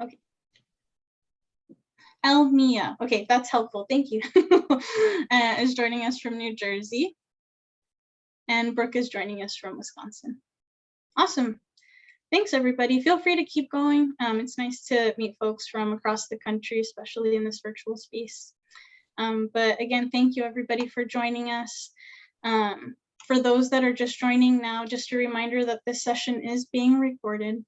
Okay. Elmia. Okay, that's helpful. Thank you. Is joining us from New Jersey. And Brooke is joining us from Wisconsin. Awesome. Thanks, everybody. Feel free to keep going. It's nice to meet folks from across the country, especially in this virtual space. But again, thank you, everybody, for joining us. For those that are just joining now, just a reminder that this session is being recorded.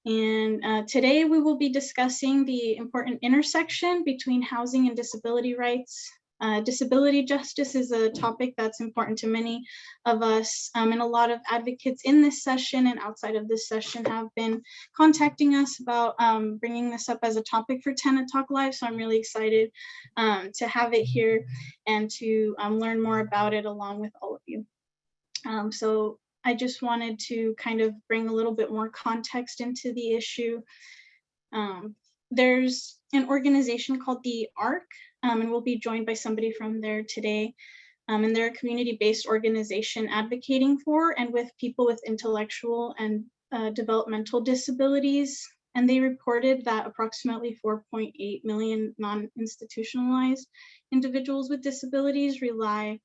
Today we will be discussing the important intersection between housing and disability rights. Disability justice is a topic that's important to many of us, and a lot of advocates in this session and outside of this session have been contacting us about bringing this up as a topic for Tenant Talk Live, so I'm really excited to have it here and to learn more about it along with all of you. So I just wanted to kind of bring a little bit more context into the issue. There's an organization called the ARC, and we'll be joined by somebody from there today. And they're a community-based organization advocating for and with people with intellectual and developmental disabilities. And they reported that approximately 4.8 million non-institutionalized individuals with disabilities rely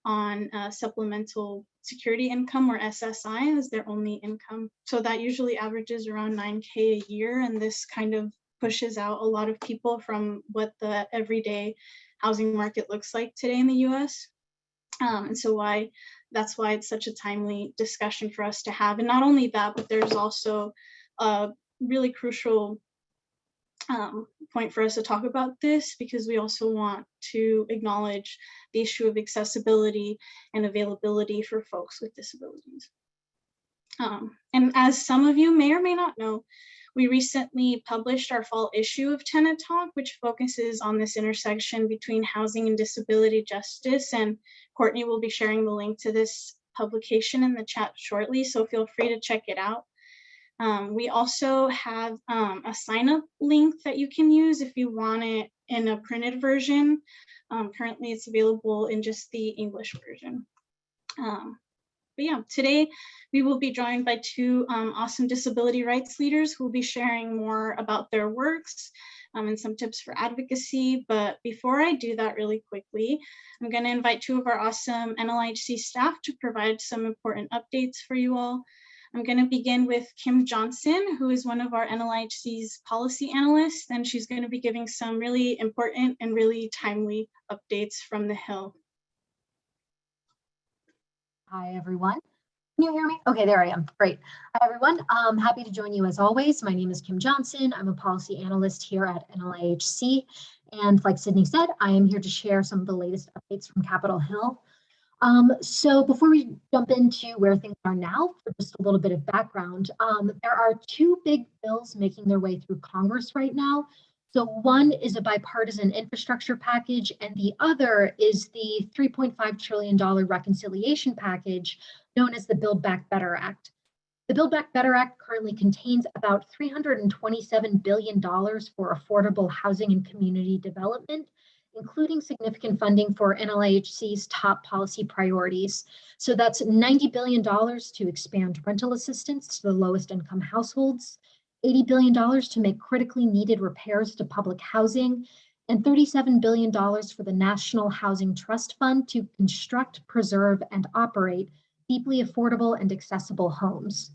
on supplemental security income, or SSI, as their only income. So that usually averages around 9K a year, and this kind of pushes out a lot of people from what the everyday housing market looks like today in the US. And so that's why it's such a timely discussion for us to have. And not only that, but there's also a really crucial point for us to talk about this, because we also want to acknowledge the issue of accessibility and availability for folks with disabilities. And as some of you may or may not know, we recently published our fall issue of Tenant Talk, which focuses on this intersection between housing and disability justice. And Courtney will be sharing the link to this publication in the chat shortly, so feel free to check it out. We also have a sign-up link that you can use if you want it in a printed version. Currently, it's available in just the English version. But yeah, today we will be joined by two awesome disability rights leaders who will be sharing more about their works and some tips for advocacy. But before I do that really quickly, I'm going to invite two of our awesome NLIHC staff to provide some important updates for you all. I'm going to begin with Kim Johnson, who is one of our NLIHC's policy analysts, and she's going to be giving some really important and really timely updates from the Hill. Hi, everyone. Can you hear me? Okay, there I am. Great. Hi, everyone. I'm happy to join you as always. My name is Kim Johnson. I'm a policy analyst here at NLIHC. And like Sidney said, I am here to share some of the latest updates from Capitol Hill. So before we jump into where things are now, for just a little bit of background, there are two big bills making their way through Congress right now. So one is a bipartisan infrastructure package, and the other is the $3.5 trillion reconciliation package known as the Build Back Better Act. The Build Back Better Act currently contains about $327 billion for affordable housing and community development, including significant funding for NLIHC's top policy priorities. So that's $90 billion to expand rental assistance to the lowest income households, $80 billion to make critically needed repairs to public housing, and $37 billion for the National Housing Trust Fund to construct, preserve, and operate deeply affordable and accessible homes.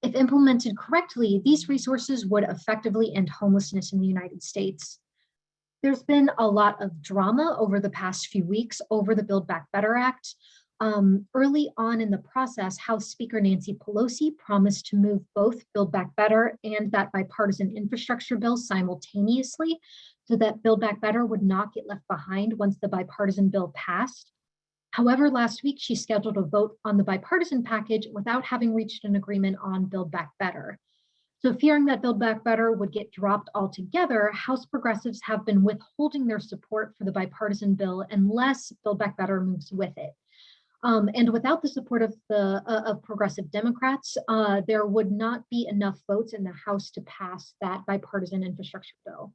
If implemented correctly, these resources would effectively end homelessness in the United States. There's been a lot of drama over the past few weeks over the Build Back Better Act. Early on in the process, House Speaker Nancy Pelosi promised to move both Build Back Better and that bipartisan infrastructure bill simultaneously so that Build Back Better would not get left behind once the bipartisan bill passed. However, last week she scheduled a vote on the bipartisan package without having reached an agreement on Build Back Better. So fearing that Build Back Better would get dropped altogether, House progressives have been withholding their support for the bipartisan bill unless Build Back Better moves with it. And without the support of progressive Democrats, there would not be enough votes in the House to pass that bipartisan infrastructure bill.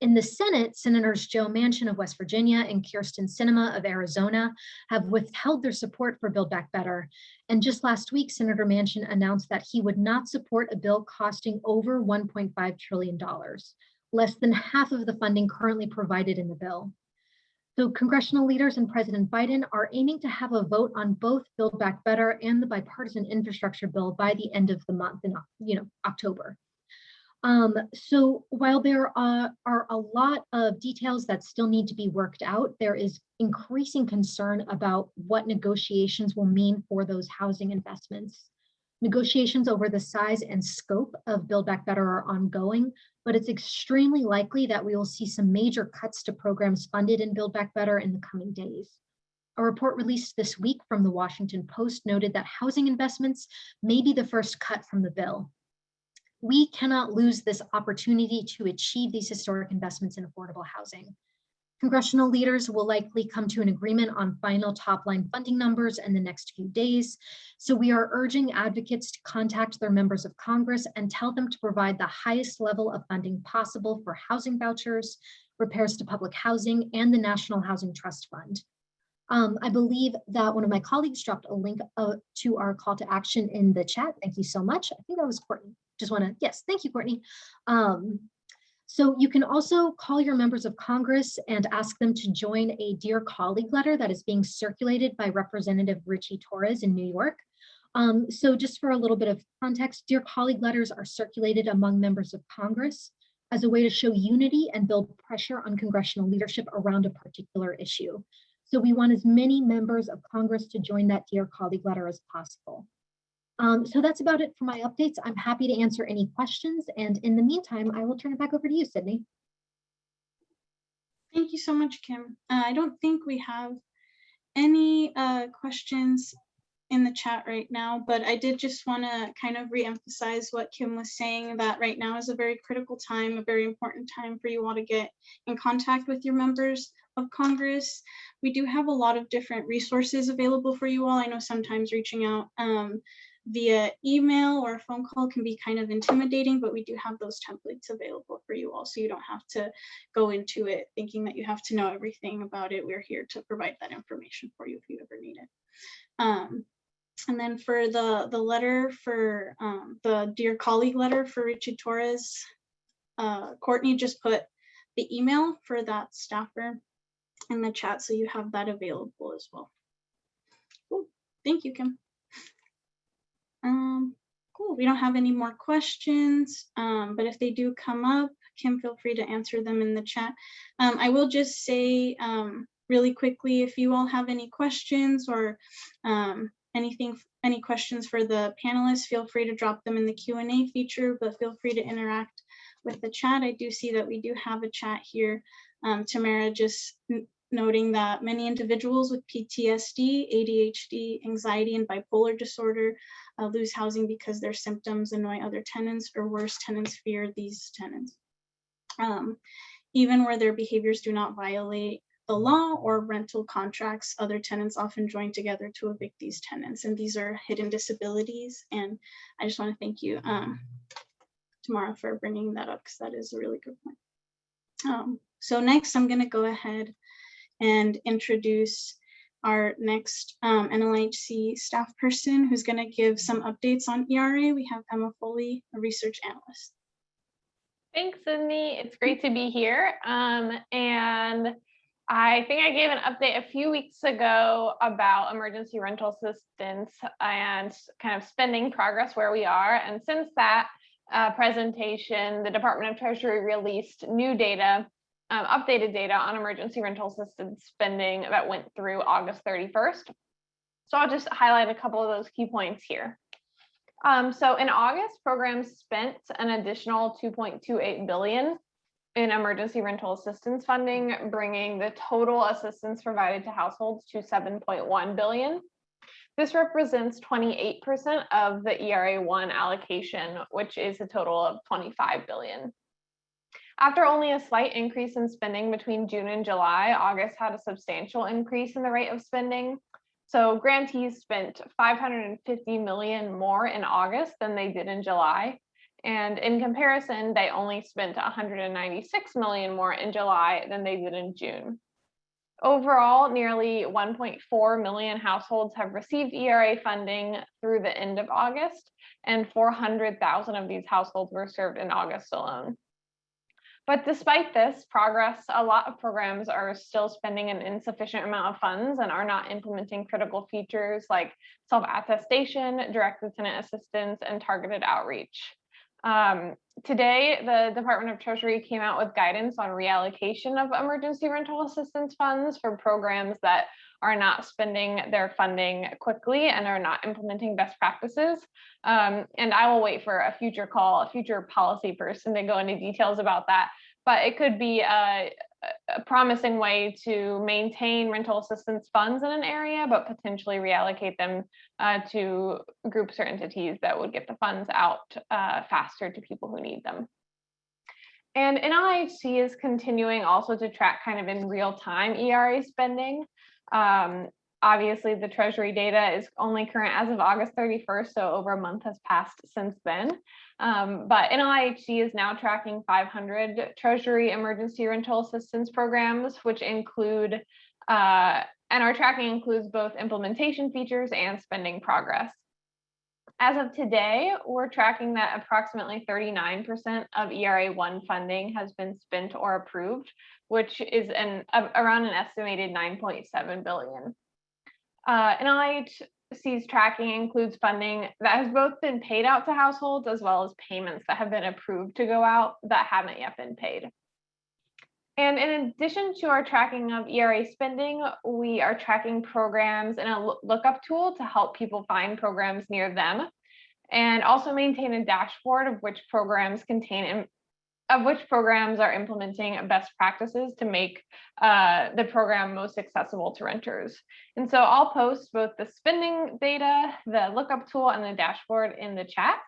In the Senate, Senators Joe Manchin of West Virginia and Kyrsten Sinema of Arizona have withheld their support for Build Back Better. And just last week, Senator Manchin announced that he would not support a bill costing over $1.5 trillion, less than half of the funding currently provided in the bill. So congressional leaders and President Biden are aiming to have a vote on both Build Back Better and the bipartisan infrastructure bill by the end of the month in October. So while there are a lot of details that still need to be worked out, there is increasing concern about what negotiations will mean for those housing investments. Negotiations over the size and scope of Build Back Better are ongoing, but it's extremely likely that we will see some major cuts to programs funded in Build Back Better in the coming days. A report released this week from the Washington Post noted that housing investments may be the first cut from the bill. We cannot lose this opportunity to achieve these historic investments in affordable housing. Congressional leaders will likely come to an agreement on final top-line funding numbers in the next few days. So we are urging advocates to contact their members of Congress and tell them to provide the highest level of funding possible for housing vouchers, repairs to public housing, and the National Housing Trust Fund. I believe that one of my colleagues dropped a link to our call to action in the chat. Thank you so much. I think that was Courtney. Yes, thank you, Courtney. So you can also call your members of Congress and ask them to join a Dear Colleague letter that is being circulated by Representative Richie Torres in New York. So just for a little bit of context, Dear Colleague letters are circulated among members of Congress as a way to show unity and build pressure on congressional leadership around a particular issue. So we want as many members of Congress to join that Dear Colleague letter as possible. So that's about it for my updates. I'm happy to answer any questions. And in the meantime, I will turn it back over to you, Sidney. Thank you so much, Kim. I don't think we have any questions in the chat right now, but I did just want to kind of re-emphasize what Kim was saying, that right now is a very critical time, a very important time for you all to get in contact with your members of Congress. We do have a lot of different resources available for you all. I know sometimes reaching out via email or a phone call can be kind of intimidating, but we do have those templates available for you all, so you don't have to go into it thinking that you have to know everything about it. We're here to provide that information for you if you ever need it. And then for the letter for the Dear Colleague letter for Richie Torres, Courtney just put the email for that staffer in the chat, so you have that available as well. Cool. Thank you, Kim. Cool, we don't have any more questions, but if they do come up, Kim, feel free to answer them in the chat. I will just say really quickly, if you all have any questions or any questions for the panelists, feel free to drop them in the Q&A feature, but feel free to interact with the chat. I do see that we do have a chat here. Tamara just noting that many individuals with PTSD, ADHD, anxiety, and bipolar disorder lose housing because their symptoms annoy other tenants, or worse, tenants fear these tenants. Even where their behaviors do not violate the law or rental contracts, other tenants often join together to evict these tenants, and these are hidden disabilities. And I just want to thank you, Tamara, for bringing that up, because that is a really good point. So next, I'm going to go ahead and introduce our next NLIHC staff person who's going to give some updates on ERA. We have Emma Foley, a research analyst. Thanks, Sidney. It's great to be here. And I think I gave an update a few weeks ago about emergency rental assistance and kind of spending progress where we are. And since that presentation, the Department of Treasury released new data, updated data on emergency rental assistance spending that went through August 31st. So I'll just highlight a couple of those key points here. So in August, programs spent an additional $2.28 billion in emergency rental assistance funding, bringing the total assistance provided to households to $7.1 billion. This represents 28% of the ERA1 allocation, which is a total of $25 billion. After only a slight increase in spending between June and July, August had a substantial increase in the rate of spending. So grantees spent $550 million more in August than they did in July. And in comparison, they only spent 196 million more in July than they did in June. Overall, nearly 1.4 million households have received ERA funding through the end of August, and 400,000 of these households were served in August alone. But despite this progress, a lot of programs are still spending an insufficient amount of funds and are not implementing critical features like self-attestation, directed tenant assistance, and targeted outreach. Today, the Department of Treasury came out with guidance on reallocation of emergency rental assistance funds for programs that are not spending their funding quickly and are not implementing best practices. And I will wait for a future call, a future policy person to go into details about that. But it could be a promising way to maintain rental assistance funds in an area, but potentially reallocate them to groups or entities that would get the funds out faster to people who need them. And NLIHC is continuing also to track kind of in real time ERA spending. Obviously, the Treasury data is only current as of August 31st, so over a month has passed since then. But NLIHC is now tracking 500 Treasury emergency rental assistance programs, which include, and our tracking includes both implementation features and spending progress. As of today, we're tracking that approximately 39% of ERA1 funding has been spent or approved, which is around an estimated 9.7 billion. NLIHC's tracking includes funding that has both been paid out to households as well as payments that have been approved to go out that haven't yet been paid. And in addition to our tracking of ERA spending, we are tracking programs in a lookup tool to help people find programs near them, and also maintain a dashboard of which programs are implementing best practices to make the program most accessible to renters. And so I'll post both the spending data, the lookup tool, and the dashboard in the chat.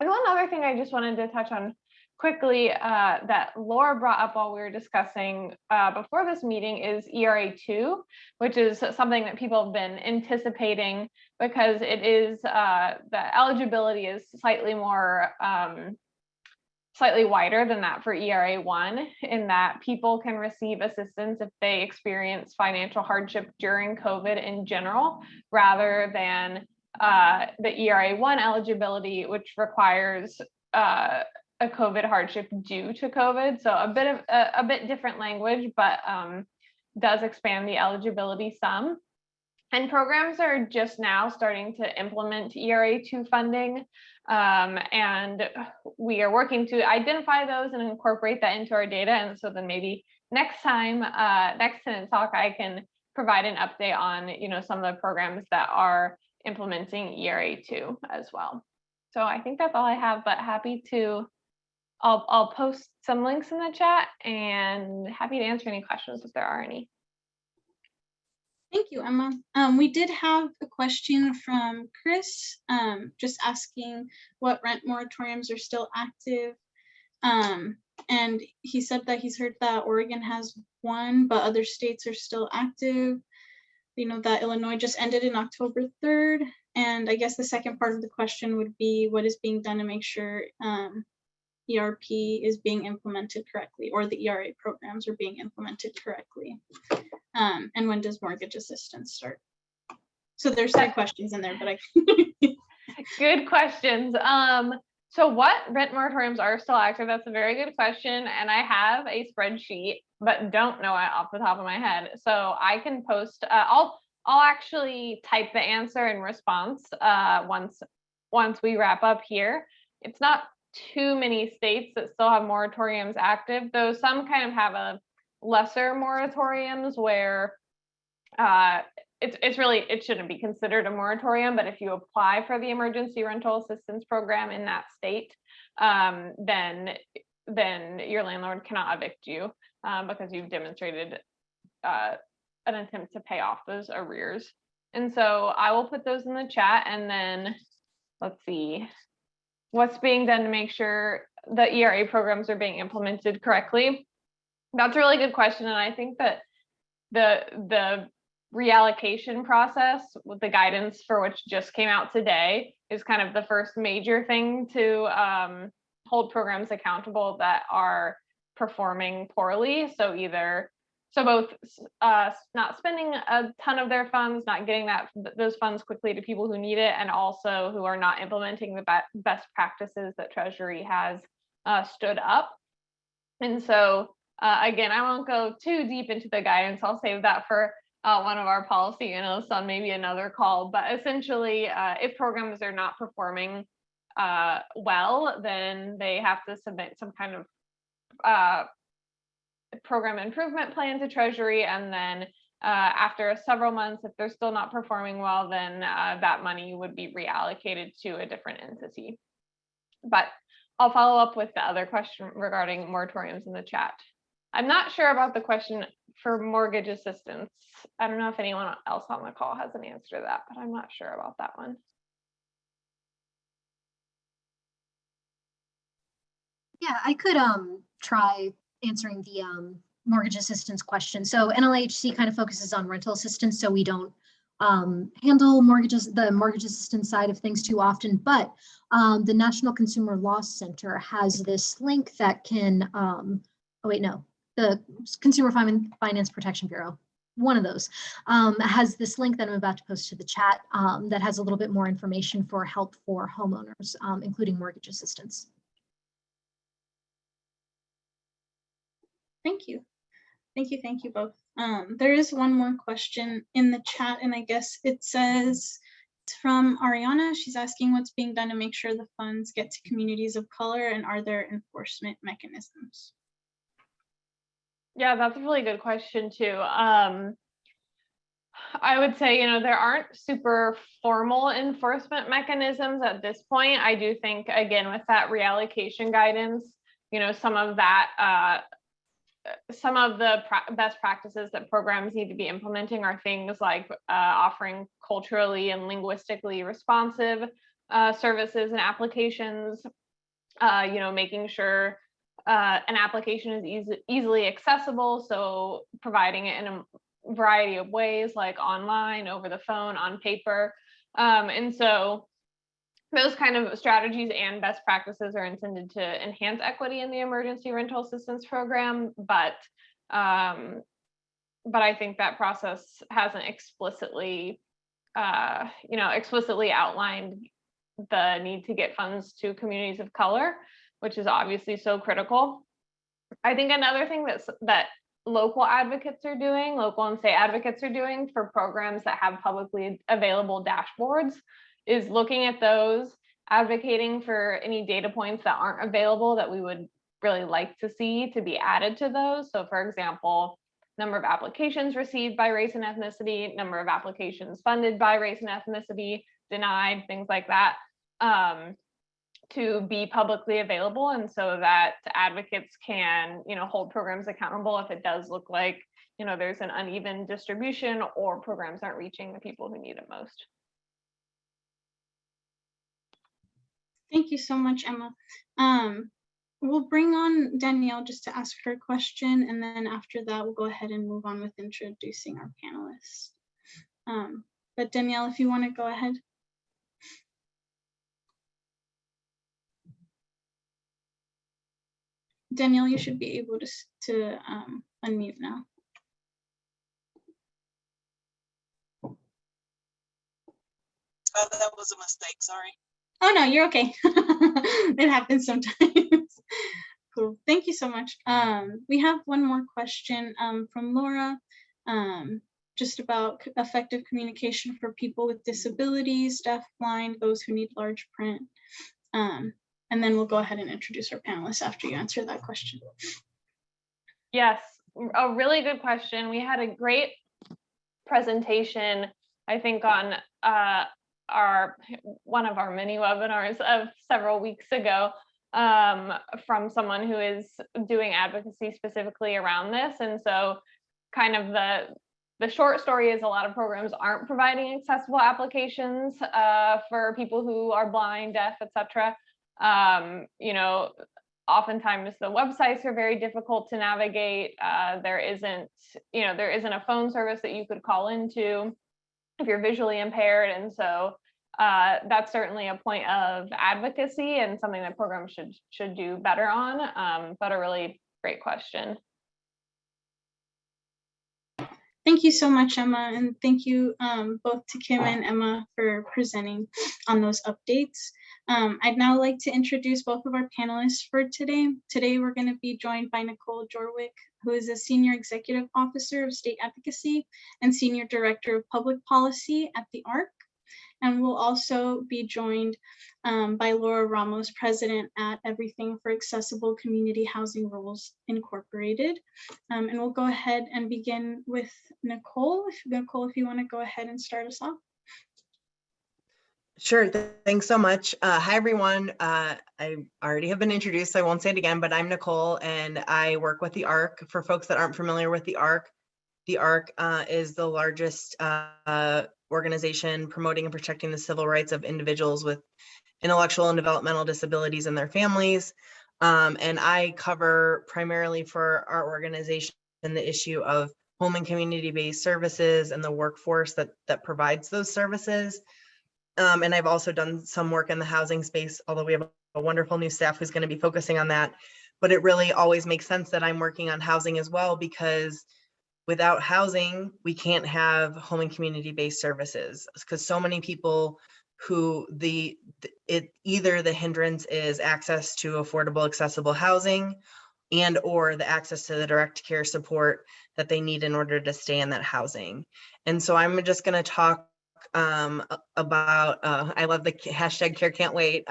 And one other thing I just wanted to touch on quickly that Laura brought up while we were discussing before this meeting is ERA2, which is something that people have been anticipating because it is, the eligibility is slightly wider than that for ERA1, in that people can receive assistance if they experience financial hardship during COVID in general, rather than the ERA1 eligibility, which requires a COVID hardship due to COVID. So a bit different language, but does expand the eligibility some. And programs are just now starting to implement ERA2 funding. And we are working to identify those and incorporate that into our data. And so then maybe next time, next Tenant Talk, I can provide an update on, some of the programs that are implementing ERA2 as well. So I think that's all I have, but happy to, I'll post some links in the chat and happy to answer any questions if there are any. Thank you, Emma. We did have a question from Chris, just asking what rent moratoriums are still active. And he said that he's heard that Oregon has one, but other states are still active. That Illinois just ended in October 3rd. And I guess the second part of the question would be what is being done to make sure ERP is being implemented correctly, or the ERA programs are being implemented correctly. And when does mortgage assistance start? So there's 3 questions in there, but Good questions. So what rent moratoriums are still active? That's a very good question. And I have a spreadsheet, but don't know it off the top of my head. So I can post, I'll actually type the answer in response once we wrap up here. It's not too many states that still have moratoriums active, though some kind of have a lesser moratoriums where it shouldn't be considered a moratorium, but if you apply for the emergency rental assistance program in that state, then your landlord cannot evict you because you've demonstrated an attempt to pay off those arrears. And so I will put those in the chat, and then let's see what's being done to make sure the ERA programs are being implemented correctly. That's a really good question, and I think that the reallocation process with the guidance for which just came out today is kind of the first major thing to hold programs accountable that are performing poorly. So both not spending a ton of their funds, not getting those funds quickly to people who need it, and also who are not implementing the best practices that Treasury has stood up. And so again, I won't go too deep into the guidance. I'll save that for one of our policy analysts on maybe another call. But essentially, if programs are not performing well, then they have to submit some kind of program improvement plan to Treasury. And then after several months, if they're still not performing well, then that money would be reallocated to a different entity. But I'll follow up with the other question regarding moratoriums in the chat. I'm not sure about the question for mortgage assistance. I don't know if anyone else on the call has an answer to that, but I'm not sure about that one. Yeah, I could try answering the mortgage assistance question. So NLIHC kind of focuses on rental assistance, so we don't handle the mortgage assistance side of things too often, but the National Consumer Law Center has this link that can, the Consumer Finance Protection Bureau, one of those, has this link that I'm about to post to the chat that has a little bit more information for help for homeowners, including mortgage assistance. Thank you. Thank you both. There is one more question in the chat, and I guess it says it's from Ariana. She's asking what's being done to make sure the funds get to communities of color, and are there enforcement mechanisms? Yeah, that's a really good question too. I would say, there aren't super formal enforcement mechanisms at this point. I do think, again, with that reallocation guidance, some of the best practices that programs need to be implementing are things like offering culturally and linguistically responsive services and applications, making sure an application is easily accessible, so providing it in a variety of ways, like online, over the phone, on paper. And so those kind of strategies and best practices are intended to enhance equity in the emergency rental assistance program, but I think that process hasn't explicitly outlined the need to get funds to communities of color, which is obviously so critical. I think another thing that local advocates are doing, local and state advocates are doing for programs that have publicly available dashboards, is looking at those, advocating for any data points that aren't available that we would really like to see to be added to those. So for example, number of applications received by race and ethnicity, number of applications funded by race and ethnicity, denied, things like that, to be publicly available, and so that advocates can, hold programs accountable if it does look like, there's an uneven distribution or programs aren't reaching the people who need it most. Thank you so much, Emma. We'll bring on Danielle just to ask her question, and then after that, we'll go ahead and move on with introducing our panelists. But Danielle, if you want to go ahead. Danielle, you should be able to unmute now. Oh, that was a mistake, sorry. Oh no, you're okay. It happens sometimes. Cool, thank you so much. We have one more question from Laura, just about effective communication for people with disabilities, deaf, blind, those who need large print. And then we'll go ahead and introduce our panelists after you answer that question. Yes, a really good question. We had a great presentation, I think, on one of our mini webinars of several weeks ago from someone who is doing advocacy specifically around this. And so kind of the short story is a lot of programs aren't providing accessible applications for people who are blind, deaf, etc. oftentimes the websites are very difficult to navigate. There isn't a phone service that you could call into if you're visually impaired. And so that's certainly a point of advocacy and something that programs should do better on, but a really great question. Thank you so much, Emma, and thank you both to Kim and Emma for presenting on those updates. I'd now like to introduce both of our panelists for today. Today, we're going to be joined by Nicole Jorwic, who is a Senior Executive Officer of State Advocacy and Senior Director of Public Policy at the ARC. And we'll also be joined by Laura Ramos, President at Everything for Accessible Community Housing Rules Incorporated. And we'll go ahead and begin with Nicole. Nicole, if you want to go ahead and start us off. Sure, thanks so much. Hi, everyone. I already have been introduced, so I won't say it again, but I'm Nicole and I work with the ARC. For folks that aren't familiar with the ARC is the largest organization promoting and protecting the civil rights of individuals with intellectual and developmental disabilities and their families. And I cover primarily for our organization the issue of home and community-based services and the workforce that provides those services. And I've also done some work in the housing space, although we have a wonderful new staff who's going to be focusing on that. But it really always makes sense that I'm working on housing as well, because without housing, we can't have home and community-based services, because so many people who either the hindrance is access to affordable, accessible housing and or the access to the direct care support that they need in order to stay in that housing. And so I'm just going to talk about, I love the hashtag care can't wait.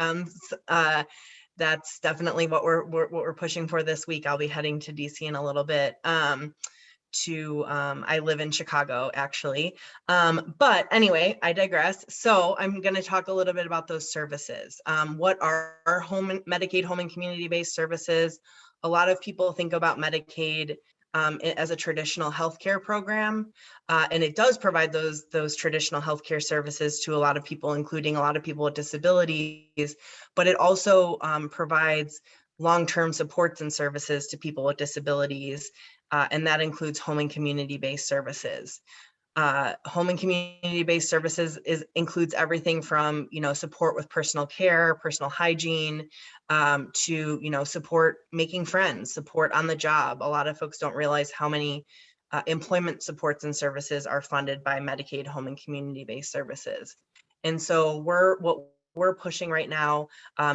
That's definitely what we're pushing for this week. I'll be heading to DC in a little bit. I live in Chicago, actually. But anyway, I digress. So I'm going to talk a little bit about those services. What are Medicaid home and community-based services? A lot of people think about Medicaid as a traditional healthcare program, and it does provide those traditional healthcare services to a lot of people, including a lot of people with disabilities, but it also provides long-term supports and services to people with disabilities, and that includes home and community-based services. Home and community-based services includes everything from, support with personal care, personal hygiene, to, support making friends, support on the job. A lot of folks don't realize how many employment supports and services are funded by Medicaid home and community-based services. And so what we're pushing right now,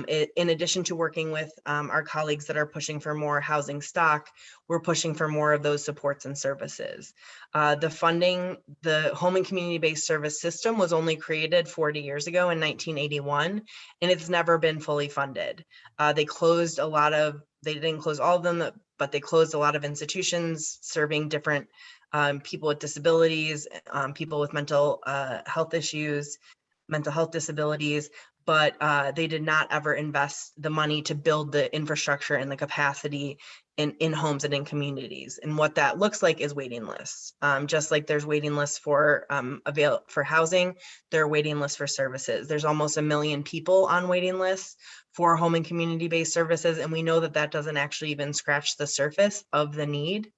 in addition to working with our colleagues that are pushing for more housing stock, we're pushing for more of those supports and services. The home and community-based service system was only created 40 years ago in 1981, and it's never been fully funded. They didn't close all of them, but they closed a lot of institutions serving different people with disabilities, people with mental health issues, mental health disabilities, but they did not ever invest the money to build the infrastructure and the capacity in homes and in communities. And what that looks like is waiting lists. Just like there's waiting lists for housing, there are waiting lists for services. There's almost 1 million people on waiting lists for home and community-based services, and we know that doesn't actually even scratch the surface of the need.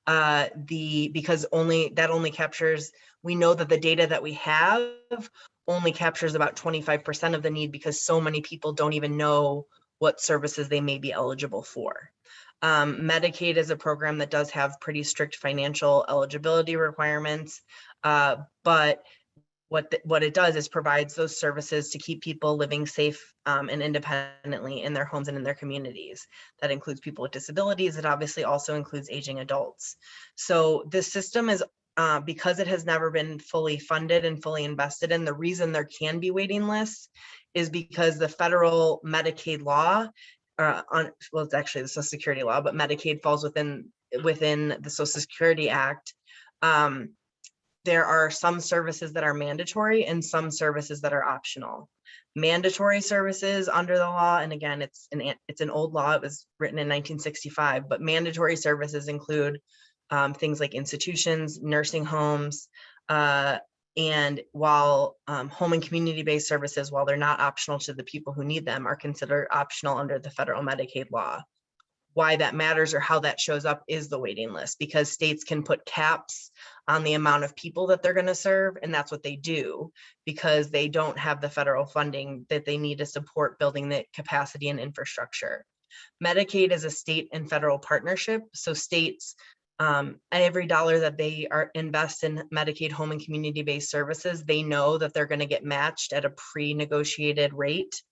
Because that only captures, we know that the data that we have only captures about 25% of the need, because so many people don't even know what services they may be eligible for. Medicaid is a program that does have pretty strict financial eligibility requirements, but what it does is provides those services to keep people living safe and independently in their homes and in their communities. That includes people with disabilities. It obviously also includes aging adults. So this system is, because it has never been fully funded and fully invested in, the reason there can be waiting lists is because the federal Medicaid law, it's actually the Social Security law, but Medicaid falls within the Social Security Act. There are some services that are mandatory and some services that are optional. Mandatory services under the law, and again, it's an old law, it was written in 1965, but mandatory services include things like institutions, nursing homes, And while home and community-based services, while they're not optional to the people who need them, are considered optional under the federal Medicaid law. Why that matters or how that shows up is the waiting list, because states can put caps on the amount of people that they're going to serve. And that's what they do because they don't have the federal funding that they need to support building the capacity and infrastructure. Medicaid is a state and federal partnership. So states, every dollar that they invest in Medicaid home and community-based services, they know that they're going to get matched at a pre-negotiated rate.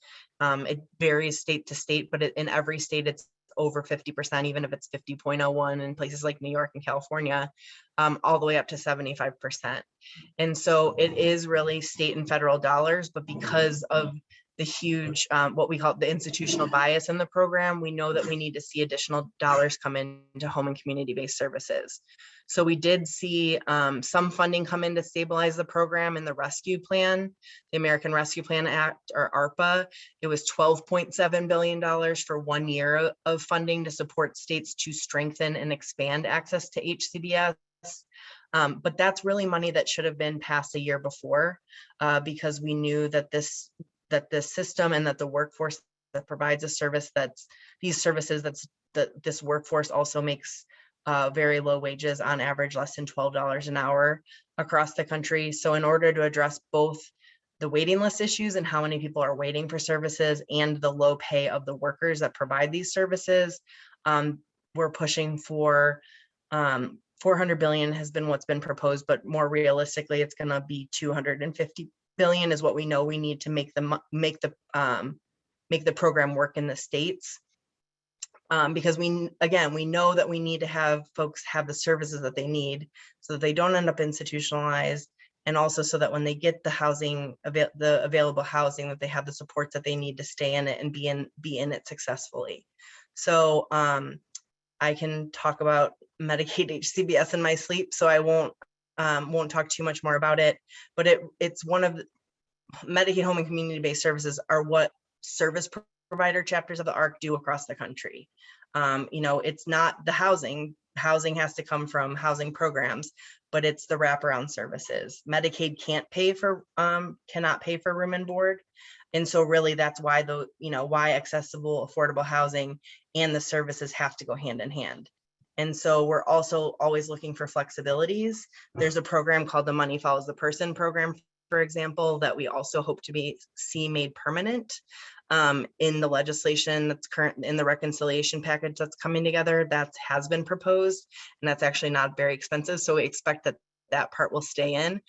It varies state to state, but in every state it's over 50%, even if it's 50.01 in places like New York and California, all the way up to 75%. And so it is really state and federal dollars, but because of the huge, what we call the institutional bias in the program, we know that we need to see additional dollars come into home and community-based services. So we did see some funding come in to stabilize the program in the rescue plan, the American Rescue Plan Act, or ARPA. It was $12.7 billion for 1 year of funding to support states to strengthen and expand access to HCBS. But that's really money that should have been passed a year before because we knew that this system and that the workforce that provides a service this workforce also makes very low wages, on average less than $12 an hour across the country. So in order to address both the waiting list issues and how many people are waiting for services and the low pay of the workers that provide these services, we're pushing for $400 billion has been what's been proposed, but more realistically, it's going to be $250 billion is what we know we need to make the program work in the states. Because we know that we need to have folks have the services that they need so that they don't end up institutionalized, and also so that when they get the housing, the available housing, that they have the supports that they need to stay in it and be in it successfully. So I can talk about Medicaid HCBS in my sleep, so I won't talk too much more about it, but it's one of the Medicaid home and community-based services are what service provider chapters of the ARC do across the country. It's not the housing has to come from housing programs, but it's the wraparound services. Medicaid cannot pay for room and board. And so really that's why why accessible, affordable housing and the services have to go hand in hand. And so we're also always looking for flexibilities. There's a program called the Money Follows the Person program, for example, that we also hope to see made permanent in the legislation that's current in the reconciliation package that's coming together. That has been proposed, and that's actually not very expensive. So we expect that part will stay in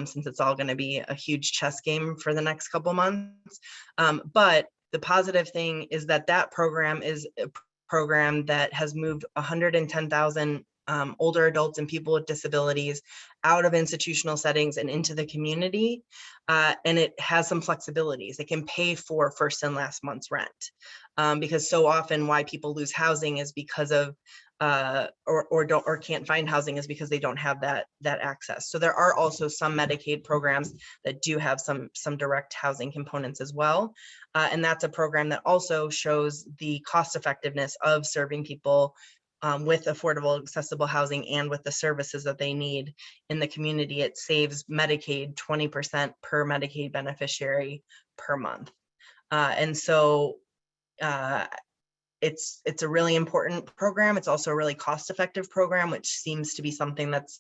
since it's all going to be a huge chess game for the next couple months. But the positive thing is that program is a program that has moved 110,000 older adults and people with disabilities out of institutional settings and into the community. And it has some flexibilities. It can pay for first and last month's rent because so often why people lose housing is because of or can't find housing is because they don't have that access. So there are also some Medicaid programs that do have some direct housing components as well. And that's a program that also shows the cost effectiveness of serving people with affordable, accessible housing and with the services that they need in the community. It saves Medicaid 20% per Medicaid beneficiary per month. And so it's a really important program. It's also a really cost-effective program, which seems to be something that's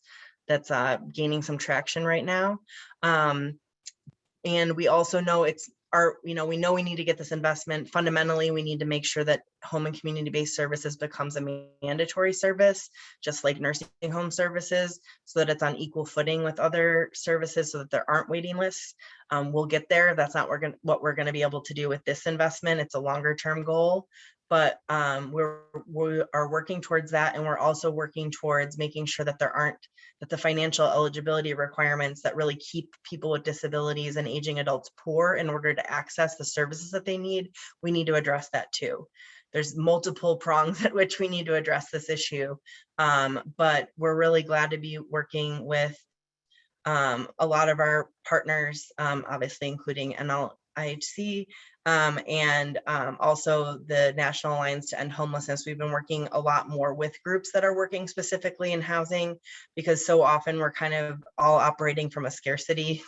gaining some traction right now. And we also know we know we need to get this investment. Fundamentally, we need to make sure that home and community-based services becomes a mandatory service, just like nursing home services, so that it's on equal footing with other services so that there aren't waiting lists. We'll get there. That's not what we're going to be able to do with this investment. It's a longer-term goal, but we are working towards that. And we're also working towards making sure that that the financial eligibility requirements that really keep people with disabilities and aging adults poor in order to access the services that they need, we need to address that too. There's multiple prongs at which we need to address this issue, but we're really glad to be working with a lot of our partners, obviously including NLIHC, and also the National Alliance to End Homelessness. We've been working a lot more with groups that are working specifically in housing, because so often we're kind of all operating from a scarcity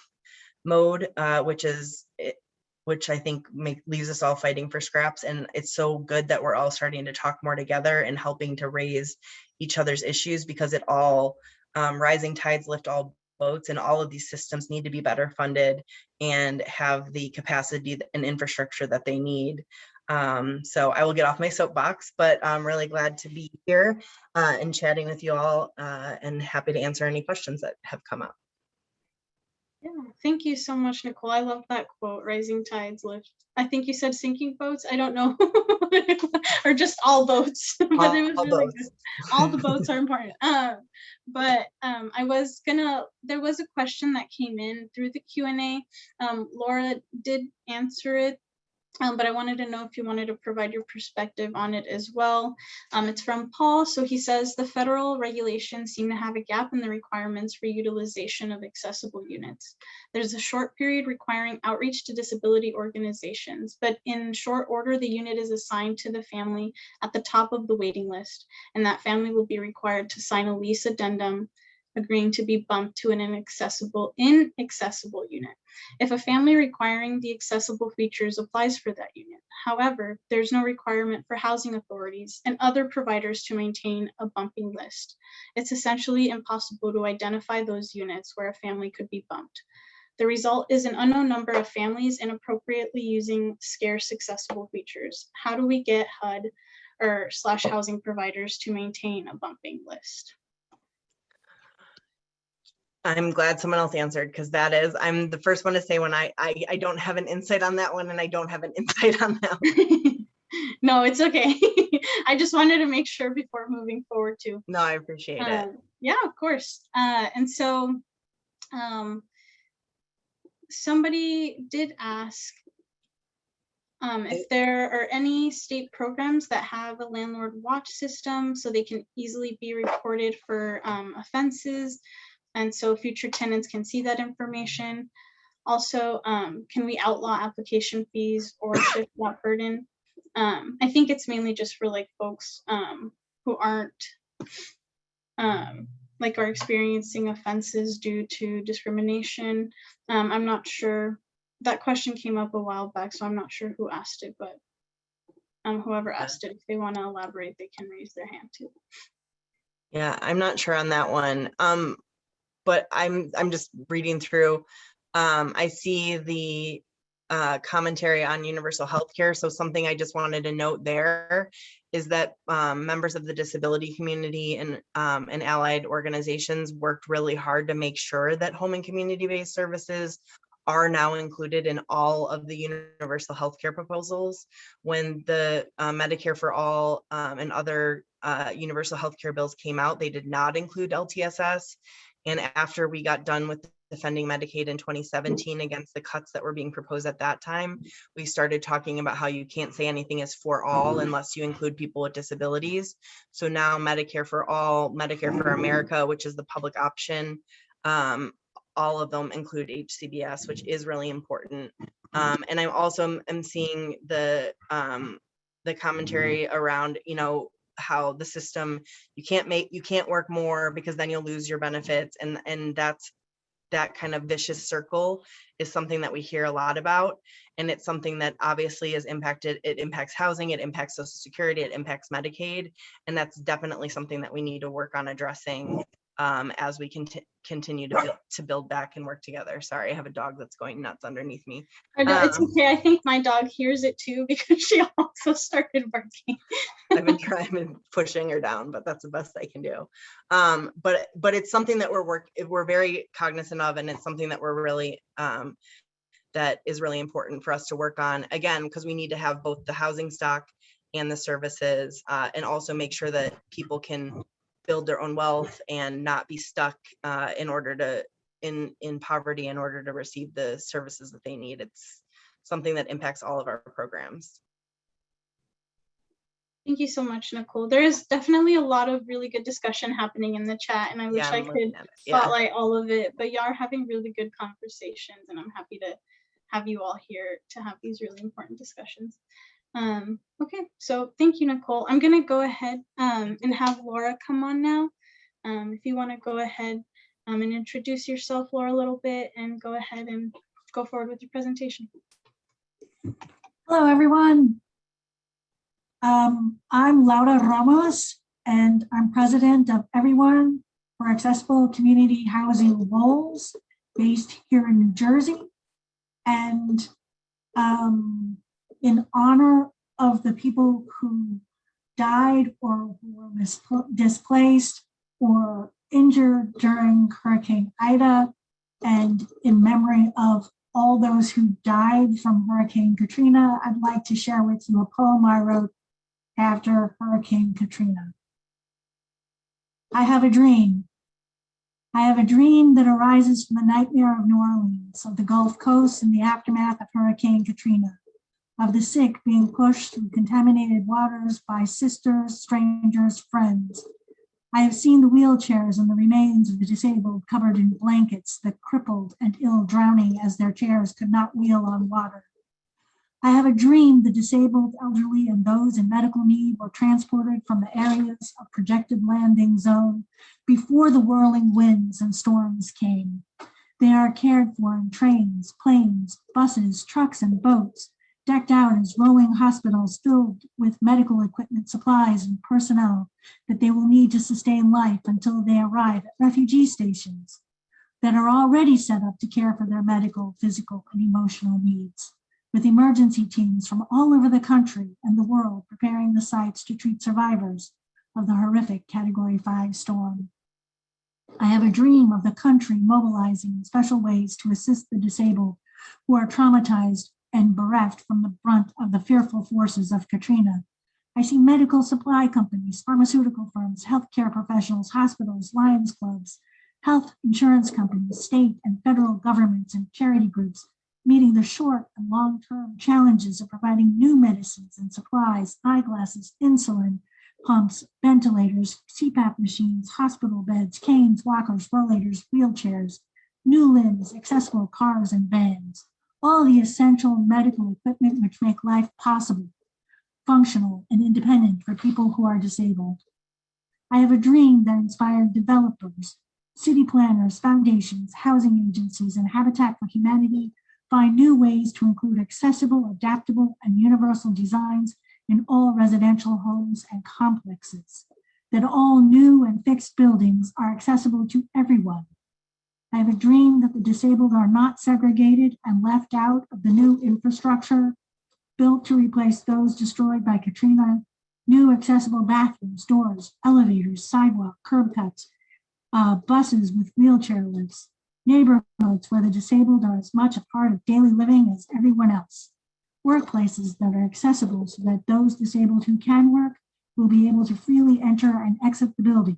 mode, which I think leaves us all fighting for scraps. And it's so good that we're all starting to talk more together and helping to raise each other's issues, because it all rising tides lift all boats, and all of these systems need to be better funded and have the capacity and infrastructure that they need. So I will get off my soapbox, but I'm really glad to be here and chatting with you all, and happy to answer any questions that have come up. Yeah, thank you so much, Nicole. I love that quote, rising tides lift. I think you said sinking boats. I don't know, or just all boats, but it was really good. All the boats are important. There was a question that came in through the Q&A. Laura did answer it, but I wanted to know if you wanted to provide your perspective on it as well. It's from Paul. So he says, the federal regulations seem to have a gap in the requirements for utilization of accessible units. There's a short period requiring outreach to disability organizations, but in short order, the unit is assigned to the family at the top of the waiting list, and that family will be required to sign a lease addendum agreeing to be bumped to an inaccessible unit if a family requiring the accessible features applies for that unit. However, there's no requirement for housing authorities and other providers to maintain a bumping list. It's essentially impossible to identify those units where a family could be bumped. The result is an unknown number of families inappropriately using scarce accessible features. How do we get HUD or / housing providers to maintain a bumping list? I'm glad someone else answered, because I'm the first one to say when I don't have an insight on that one, and I don't have an insight on that one. No, it's okay. I just wanted to make sure before moving forward too. No, I appreciate it. Yeah, of course. And so somebody did ask if there are any state programs that have a landlord watch system so they can easily be reported for offenses. And so future tenants can see that information. Also, can we outlaw application fees or shift that burden? I think it's mainly just for like folks who aren't like are experiencing offenses due to discrimination. I'm not sure. That question came up a while back, so I'm not sure who asked it, but whoever asked it, if they want to elaborate, they can raise their hand too. Yeah, I'm not sure on that one. But I'm just reading through. I see the commentary on universal healthcare. So something I just wanted to note there is that members of the disability community and allied organizations worked really hard to make sure that home and community-based services are now included in all of the universal healthcare proposals. When the Medicare for All and other universal healthcare bills came out, they did not include LTSS. And after we got done with defending Medicaid in 2017 against the cuts that were being proposed at that time, we started talking about how you can't say anything is for all unless you include people with disabilities. So now Medicare for All, Medicare for America, which is the public option, all of them include HCBS, which is really important. And I also am seeing the commentary around, how the system, you can't work more because then you'll lose your benefits, and that kind of vicious circle is something that we hear a lot about, and it's something that obviously is impacted. It impacts housing, it impacts Social Security, it impacts Medicaid, and that's definitely something that we need to work on addressing as we continue to build back and work together. Sorry, I have a dog that's going nuts underneath me. It's okay. I think my dog hears it too because she also started barking. I've been pushing her down, but that's the best I can do. But it's something that we're very cognizant of, and it's something that we're really that is really important for us to work on, again, because we need to have both the housing stock and the services, and also make sure that people can build their own wealth and not be stuck in poverty in order to receive the services that they need. It's something that impacts all of our programs. Thank you so much, Nicole. There is definitely a lot of really good discussion happening in the chat, and I wish I could spotlight all of it, but y'all are having really good conversations, and I'm happy to have you all here to have these really important discussions. Okay, so thank you, Nicole. I'm gonna go ahead and have Laura come on now. If you want to go ahead and introduce yourself, Laura, a little bit, and go ahead and go forward with your presentation. Hello, everyone. I'm Laura Ramos, and I'm president of Everyone for Accessible Community Housing Roles, based here in New Jersey. And in honor of the people who died or who were displaced or injured during Hurricane Ida, and in memory of all those who died from Hurricane Katrina, I'd like to share with you a poem I wrote after Hurricane Katrina. I have a dream. I have a dream that arises from the nightmare of New Orleans, of the Gulf Coast in the aftermath of Hurricane Katrina, of the sick being pushed through contaminated waters by sisters, strangers, friends. I have seen the wheelchairs and the remains of the disabled covered in blankets, the crippled and ill drowning as their chairs could not wheel on water. I have a dream the disabled, elderly, and those in medical need were transported from the areas of projected landing zone before the whirling winds and storms came. They are cared for in trains, planes, buses, trucks, and boats, decked out as rolling hospitals filled with medical equipment, supplies, and personnel that they will need to sustain life until they arrive at refugee stations that are already set up to care for their medical, physical, and emotional needs, with emergency teams from all over the country and the world preparing the sites to treat survivors of the horrific Category 5 storm. I have a dream of the country mobilizing in special ways to assist the disabled who are traumatized and bereft from the brunt of the fearful forces of Katrina. I see medical supply companies, pharmaceutical firms, healthcare professionals, hospitals, Lions clubs, health insurance companies, state and federal governments, and charity groups meeting the short and long-term challenges of providing new medicines and supplies, eyeglasses, insulin, pumps, ventilators, CPAP machines, hospital beds, canes, walkers, rollators, wheelchairs, new limbs, accessible cars and vans, all the essential medical equipment which make life possible, functional, and independent for people who are disabled. I have a dream that inspired developers, city planners, foundations, housing agencies, and Habitat for Humanity find new ways to include accessible, adaptable, and universal designs in all residential homes and complexes, that all new and fixed buildings are accessible to everyone. I have a dream that the disabled are not segregated and left out of the new infrastructure built to replace those destroyed by Katrina, new accessible bathrooms, doors, elevators, sidewalk, curb cuts, buses with wheelchair lifts, neighborhoods where the disabled are as much a part of daily living as everyone else, workplaces that are accessible so that those disabled who can work will be able to freely enter and exit the building,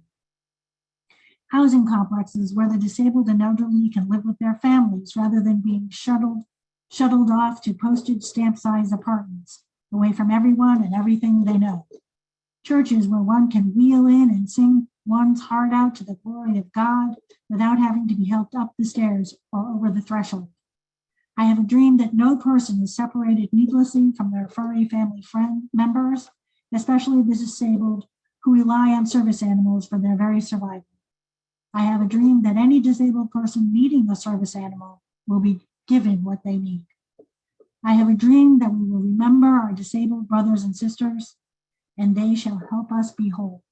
housing complexes where the disabled and elderly can live with their families rather than being shuttled off to postage stamp-sized apartments, away from everyone and everything they know. Churches where one can wheel in and sing one's heart out to the glory of God without having to be helped up the stairs or over the threshold. I have a dream that no person is separated needlessly from their furry family members, especially the disabled who rely on service animals for their very survival. I have a dream that any disabled person needing a service animal will be given what they need. I have a dream that we will remember our disabled brothers and sisters, and they shall help us be whole.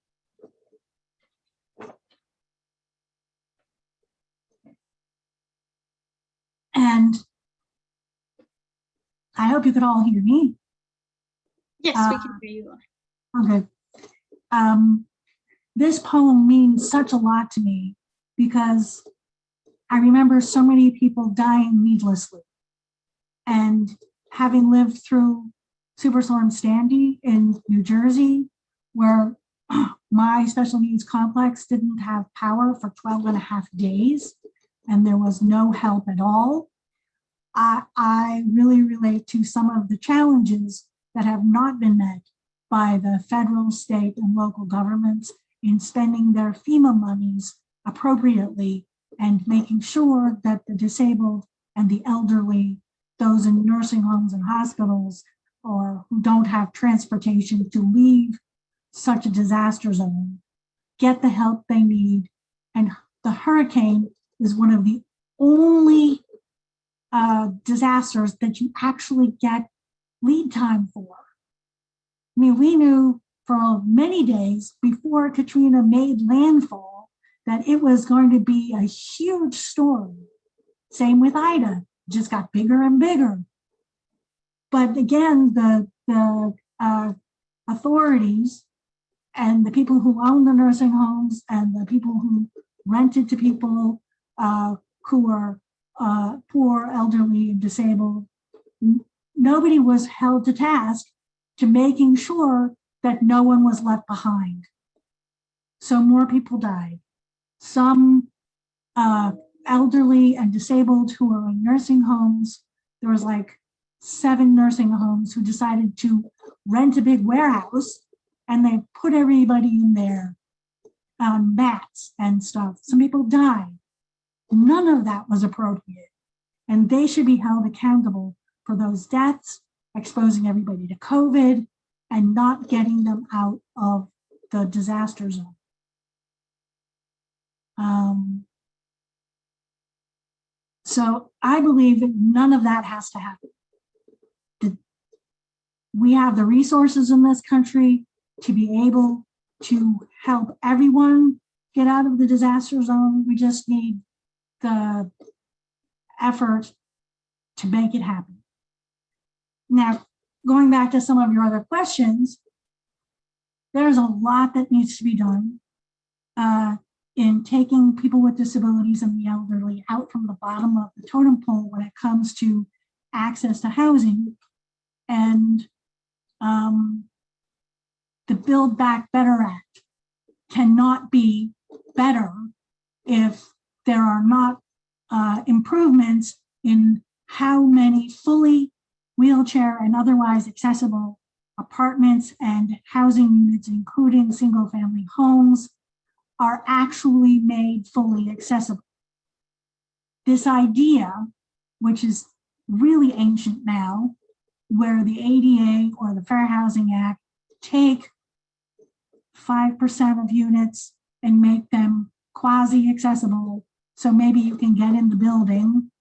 And I hope you could all hear me. Yes, we can hear you. Okay. This poem means such a lot to me because I remember so many people dying needlessly. And having lived through Superstorm Sandy in New Jersey, where my special needs complex didn't have power for 12 and a half days, and there was no help at all, I really relate to some of the challenges that have not been met by the federal, state, and local governments in spending their FEMA monies appropriately and making sure that the disabled and the elderly those in nursing homes and hospitals or who don't have transportation to leave such a disaster zone get the help they need. And the hurricane is one of the only disasters that you actually get lead time for. I mean, we knew for many days before Katrina made landfall that it was going to be a huge storm. Same with Ida, just got bigger and bigger. But again, the authorities and the people who own the nursing homes and the people who rented to people who are poor, elderly, and disabled, nobody was held to task to making sure that no one was left behind. So more people died. Some elderly and disabled who are in nursing homes, there was like 7 nursing homes who decided to rent a big warehouse and they put everybody in there on mats and stuff. Some people died. None of that was appropriate. And they should be held accountable for those deaths, exposing everybody to COVID, and not getting them out of the disaster zone. So I believe that none of that has to happen. We have the resources in this country to be able to help everyone get out of the disaster zone. We just need the effort to make it happen. Now, going back to some of your other questions, there's a lot that needs to be done in taking people with disabilities and the elderly out from the bottom of the totem pole when it comes to access to housing. And the Build Back Better Act cannot be better if there are not improvements in how many fully wheelchair and otherwise accessible apartments and housing units, including single-family homes, are actually made fully accessible. This idea, which is really ancient now, where the ADA or the Fair Housing Act take 5% of units and make them quasi-accessible, so maybe you can get in the building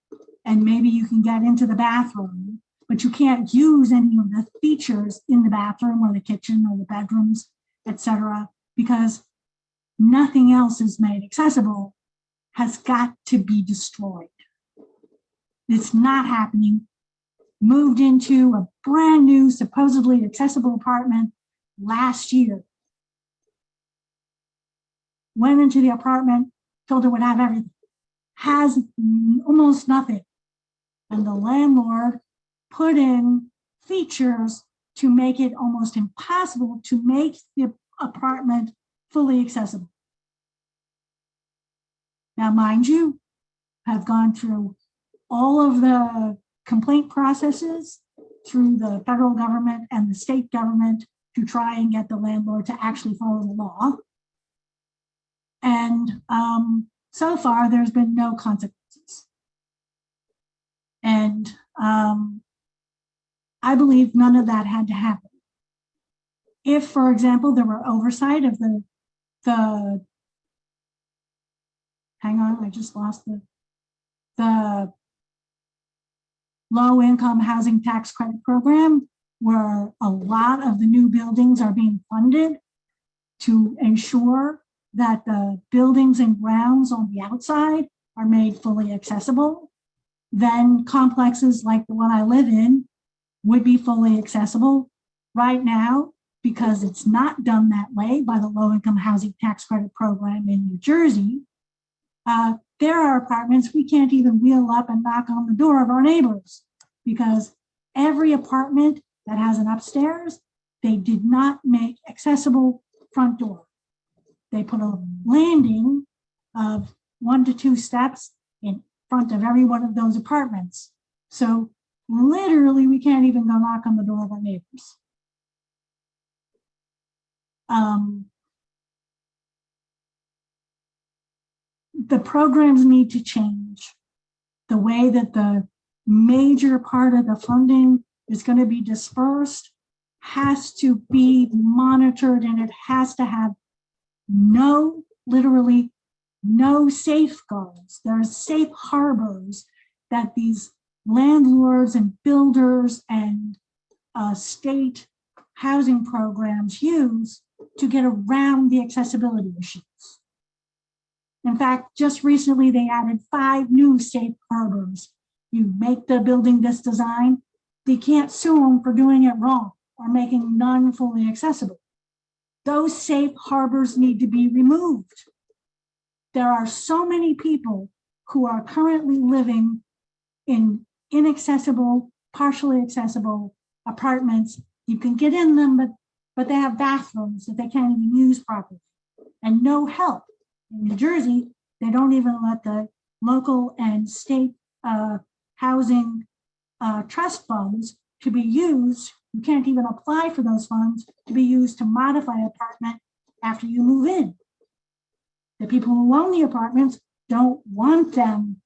and maybe you can get into the bathroom, but you can't use any of the features in the bathroom or the kitchen or the bedrooms, etc., because nothing else is made accessible, has got to be destroyed. It's not happening. Moved into a brand new, supposedly accessible apartment last year. Went into the apartment, told her would have everything. Has almost nothing. And the landlord put in features to make it almost impossible to make the apartment fully accessible. Now, mind you, I've gone through all of the complaint processes through the federal government and the state government to try and get the landlord to actually follow the law. And so far, there's been no consequences. And I believe none of that had to happen. If, for example, there were oversight of the hang on, I just lost the low-income housing tax credit program, where a lot of the new buildings are being funded to ensure that the buildings and grounds on the outside are made fully accessible, then complexes like the one I live in would be fully accessible. Right now, because it's not done that way by the low-income housing tax credit program in New Jersey, there are apartments we can't even wheel up and knock on the door of our neighbors, because every apartment that has an upstairs, they did not make accessible front door. They put a landing of 1 to 2 steps in front of every one of those apartments. So literally, we can't even go knock on the door of our neighbors. The programs need to change. The way that the major part of the funding is going to be dispersed has to be monitored, and it has to have literally no safeguards. There are safe harbors that these landlords and builders and state housing programs use to get around the accessibility issues. In fact, just recently they added 5 new safe harbors. You make the building this design, they can't sue them for doing it wrong or making none fully accessible. Those safe harbors need to be removed. There are so many people who are currently living in inaccessible, partially accessible apartments. You can get in them, but they have bathrooms that they can't even use properly and no help. In New Jersey, they don't even let the local and state housing trust funds to be used. You can't even apply for those funds to be used to modify an apartment after you move in. The people who own the apartments don't want them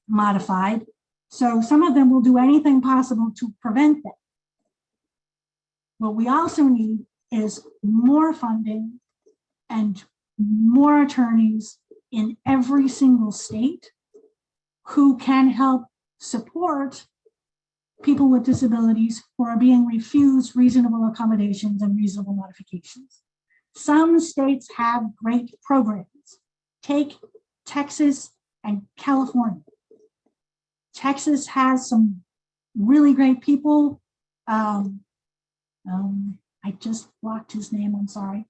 modified. So some of them will do anything possible to prevent that. What we also need is more funding and more attorneys in every single state who can help support people with disabilities who are being refused reasonable accommodations and reasonable modifications. Some states have great programs. Take Texas and California. Texas has some really great people. I just blocked his name, I'm sorry,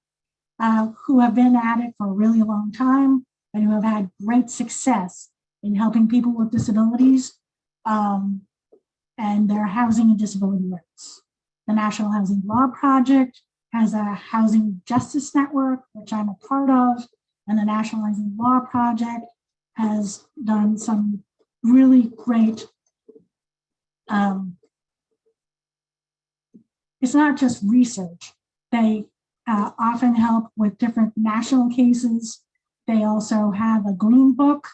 who have been at it for a really long time and who have had great success in helping people with disabilities and their housing and disability rights. The National Housing Law Project has a housing justice network, which I'm a part of, and the National Housing Law Project has done some really great, it's not just research. They often help with different national cases. They also have a green book,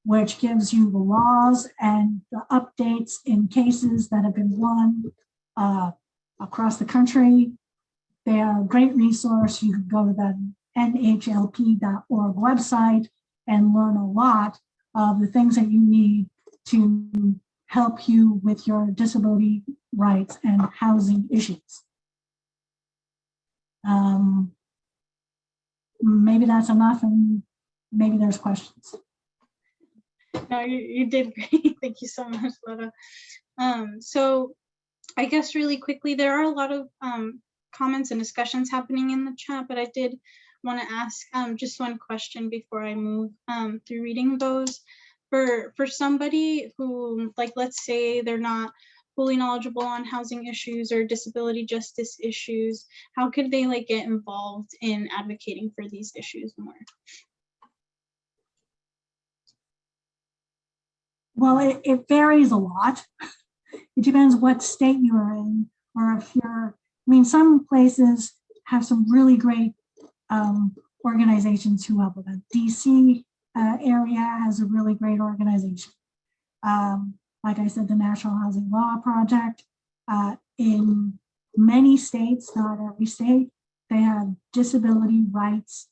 which gives you the laws and the updates in cases that have been won across the country. They are a great resource. You can go to the NHLP.org website and learn a lot of the things that you need to help you with your disability rights and housing issues. Maybe that's enough, and maybe there's questions. No, you did great. Thank you so much, Laura. So I guess really quickly, there are a lot of comments and discussions happening in the chat, but I did want to ask just one question before I move through reading those. For somebody who, like, let's say they're not fully knowledgeable on housing issues or disability justice issues, how could they like get involved in advocating for these issues more? Well, it varies a lot. It depends what state you are in, or if you're, I mean, some places have some really great organizations who help with it. DC area has a really great organization. Like I said, the National Housing Law Project. In many states, not every state, they have disability rights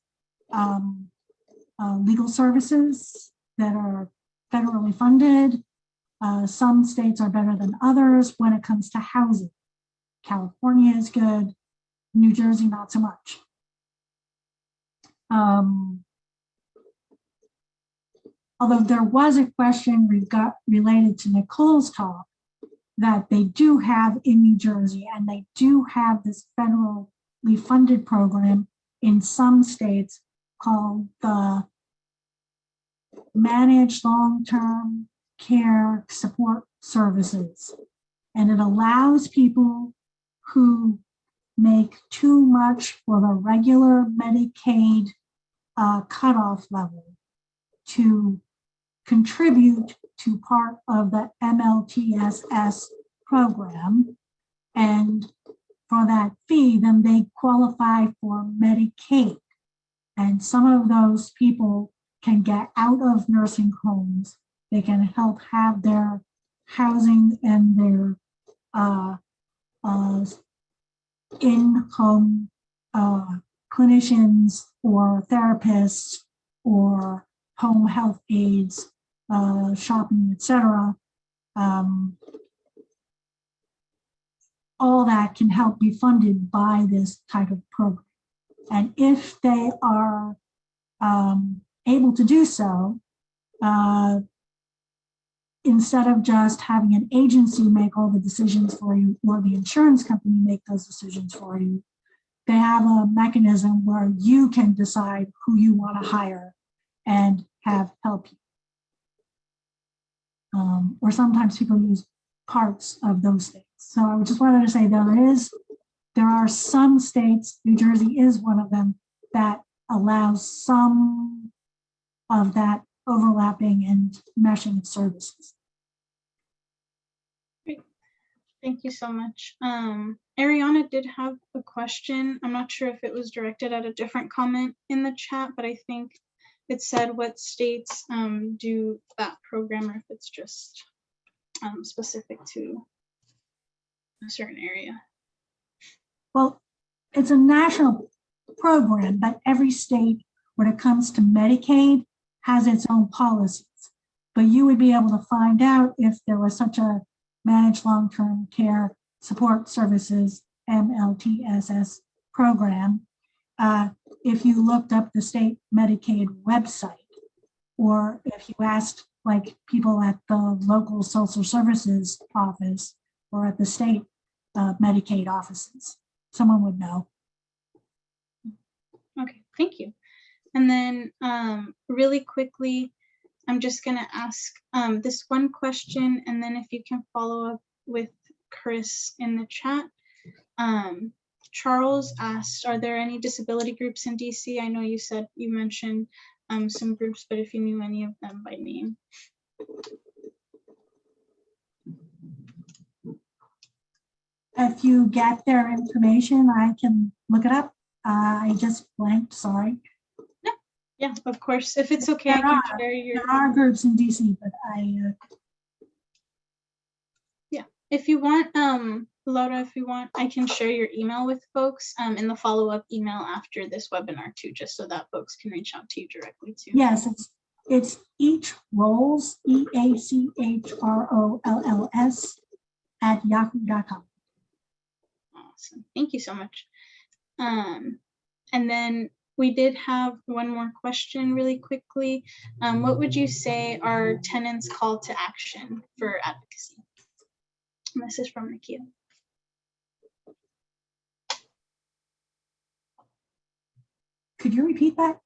legal services that are federally funded. Some states are better than others when it comes to housing. California is good, New Jersey not so much. Although there was a question related to Nicole's talk that they do have in New Jersey, and they do have this federally funded program in some states called the Managed Long-Term Care Support Services. And it allows people who make too much for the regular Medicaid cutoff level to contribute to part of the MLTSS program. And for that fee, then they qualify for Medicaid. And some of those people can get out of nursing homes They can help have their housing and their in-home clinicians or therapists or home health aides, shopping, etc. All that can help be funded by this type of program. And if they are able to do so, instead of just having an agency make all the decisions for you or the insurance company make those decisions for you, they have a mechanism where you can decide who you want to hire and have help you. Or sometimes people use parts of those things. So I just wanted to say there are some states, New Jersey is one of them, that allows some of that overlapping and meshing of services. Great. Thank you so much. Ariana did have a question. I'm not sure if it was directed at a different comment in the chat, but I think it said what states do that program, or if it's just specific to a certain area. Well, it's a national program, but every state, when it comes to Medicaid, has its own policies. But you would be able to find out if there was such a managed long-term care support services, MLTSS program, if you looked up the state Medicaid website, or if you asked like people at the local social services office or at the state Medicaid offices, someone would know. Okay, thank you. And then really quickly, I'm just gonna ask this one question, and then if you can follow up with Chris in the chat. Charles asked, are there any disability groups in DC? I know you mentioned some groups, but if you knew any of them by name. If you get their information, I can look it up. I just blanked, sorry. Yeah, of course. If it's okay, I can share your. There are groups in DC, but Yeah, if you want, Laura, if you want, I can share your email with folks in the follow-up email after this webinar too, just so that folks can reach out to you directly too. Yes, it's eachrolls, EACHROLLS @yahoo.com. Awesome. Thank you so much. And then we did have one more question really quickly. What would you say are tenants' call to action for advocacy? And this is from Nikia. Could you repeat that?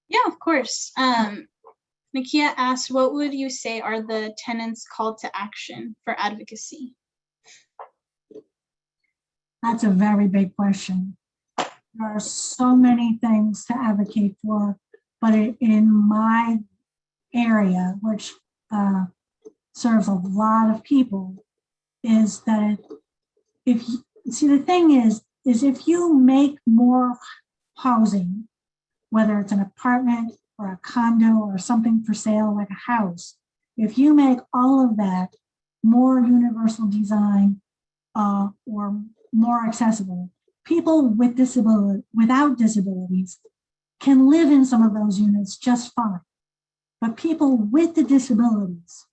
Yeah, of course. Nikia asked, what would you say are the tenants' call to action for advocacy? That's a very big question. There are so many things to advocate for, but in my area, which serves a lot of people, is that if you see, the thing is if you make more housing, whether it's an apartment or a condo or something for sale like a house, if you make all of that more universal design or more accessible, people with without disabilities can live in some of those units just fine. But people with the disabilities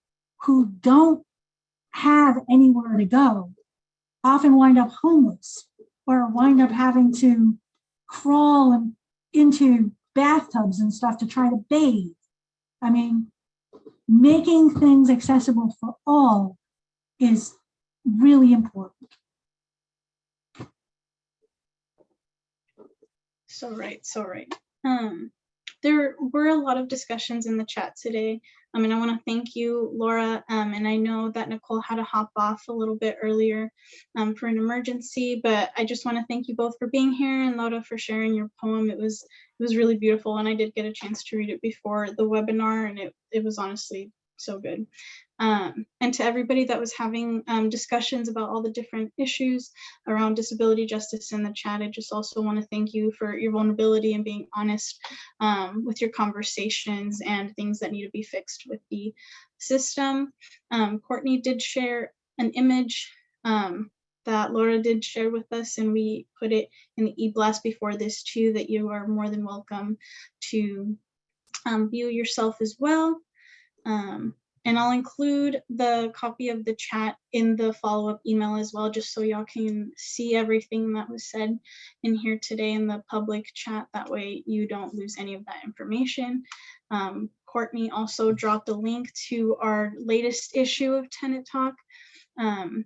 who don't have anywhere to go often wind up homeless or wind up having to crawl into bathtubs and stuff to try to bathe. I mean, making things accessible for all is really important. So right, so right. There were a lot of discussions in the chat today. I mean, I want to thank you, Laura, and I know that Nicole had to hop off a little bit earlier for an emergency, but I just want to thank you both for being here, and Laura for sharing your poem. It was really beautiful, and I did get a chance to read it before the webinar, and it was honestly so good. And to everybody that was having discussions about all the different issues around disability justice in the chat, I just also want to thank you for your vulnerability and being honest with your conversations and things that need to be fixed with the system. Courtney did share an image that Laura did share with us, and we put it in the e-blast before this too, that you are more than welcome to view yourself as well. And I'll include the copy of the chat in the follow-up email as well, just so y'all can see everything that was said in here today in the public chat. That way you don't lose any of that information. Courtney also dropped a link to our latest issue of Tenant Talk,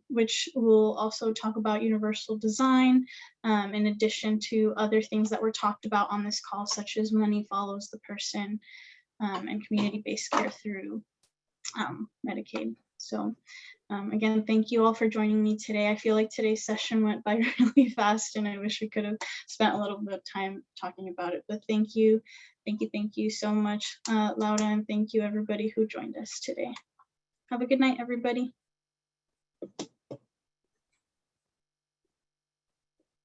which will also talk about universal design, in addition to other things that were talked about on this call, such as money follows the person, and community-based care through Medicaid. So again, thank you all for joining me today. I feel like today's session went by really fast, and I wish we could have spent a little bit of time talking about it, but thank you so much, Laura, and thank you everybody who joined us today. Have a good night, everybody.